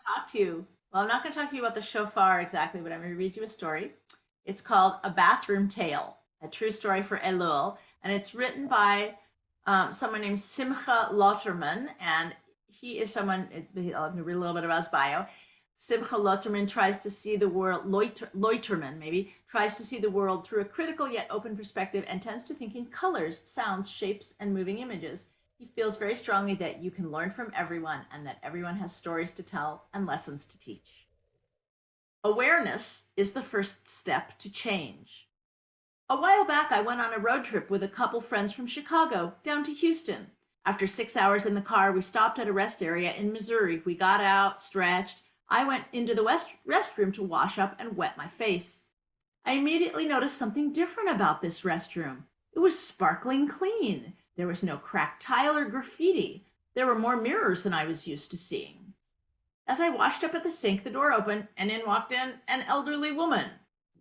talk to you. Well, I'm not going to talk to you about the shofar exactly, but I'm going to read you a story. It's called A Bathroom Tale, a true story for Elul, and it's written by someone named Simcha Loiterman, and he is someone. I'll read a little bit about his bio. Simcha Loiterman tries to see the world. Loiterman maybe tries to see the world through a critical yet open perspective, and tends to think in colors, sounds, shapes, and moving images. He feels very strongly that you can learn from everyone and that everyone has stories to tell and lessons to teach. Awareness is the first step to change. A while back, I went on a road trip with a couple friends from Chicago down to Houston. After 6 hours in the car, we stopped at a rest area in Missouri. We got out, stretched. I went into the restroom to wash up and wet my face. I immediately noticed something different about this restroom. It was sparkling clean. There was no cracked tile or graffiti. There were more mirrors than I was used to seeing. As I washed up at the sink, the door opened, and in walked an elderly woman.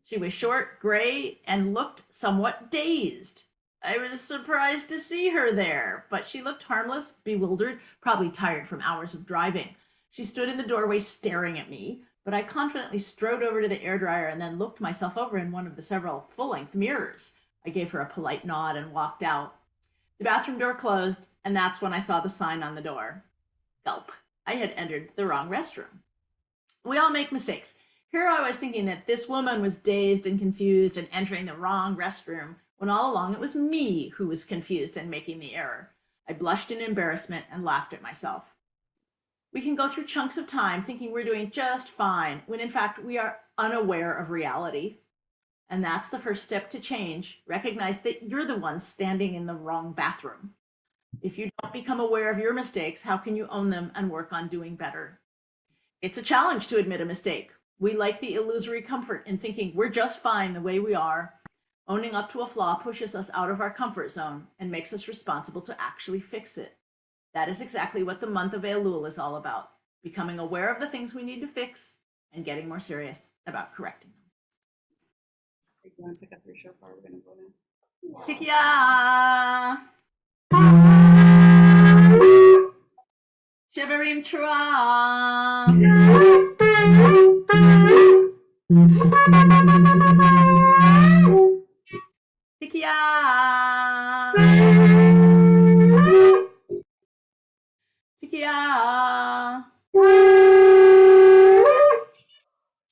She was short, gray, and looked somewhat dazed. I was surprised to see her there, but she looked harmless, bewildered, probably tired from hours of driving. She stood in the doorway staring at me, but I confidently strode over to the airdryer and then looked myself over in one of the several full-length mirrors. I gave her a polite nod and walked out. The bathroom door closed, and that's when I saw the sign on the door. Gulp. I had entered the wrong restroom. We all make mistakes. Here I was thinking that this woman was dazed and confused and entering the wrong restroom, when all along it was me who was confused and making the error. I blushed in embarrassment and laughed at myself. We can go through chunks of time thinking we're doing just fine, when in fact we are unaware of reality. And that's the first step to change. Recognize that you're the one standing in the wrong bathroom. If you don't become aware of your mistakes, how can you own them and work on doing better? It's a challenge to admit a mistake. We like the illusory comfort in thinking we're just fine the way we are. Owning up to a flaw pushes us out of our comfort zone and makes us responsible to actually fix it. That is exactly what the month of Elul is all about, becoming aware of the things we need to fix and getting more serious about correcting them. You want to pick up your shofar? We're going to go now. Tikia! Shivarim Trua! Tikia! Tikia!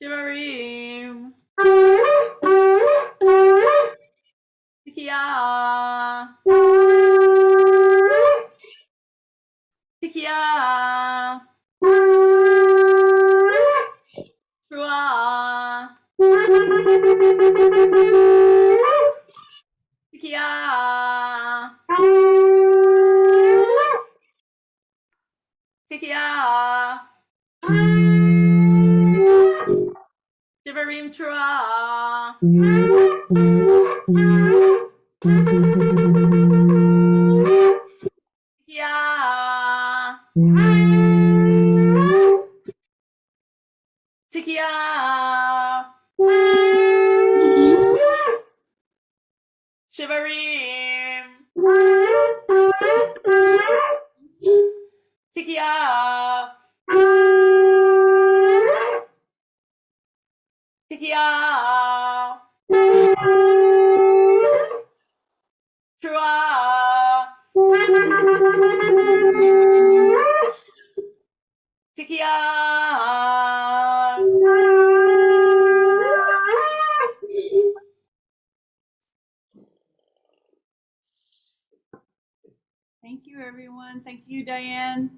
Shivarim! Tikia! Tikia! Trua! Tikia! Tikia! Shivarim Trua! Tikia! Tikia! Shivarim! Tikia! Tikia! Trua! Tikia! Thank you, everyone. Thank you, Diane.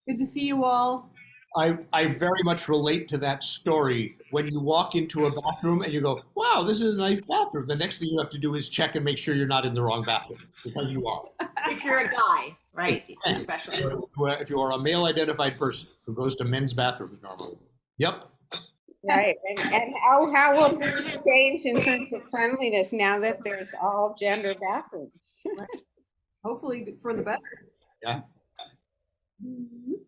Good to see you all. I very much relate to that story. When you walk into a bathroom and you go, wow, this is a nice bathroom. The next thing you have to do is check and make sure you're not in the wrong bathroom, because you are. If you're a guy, right? Especially. If you are a male identified person who goes to men's bathrooms normally. Yep. Right, and how will things change in terms of cleanliness now that there's all gender bathrooms? Hopefully for the better. Yeah. Mhm.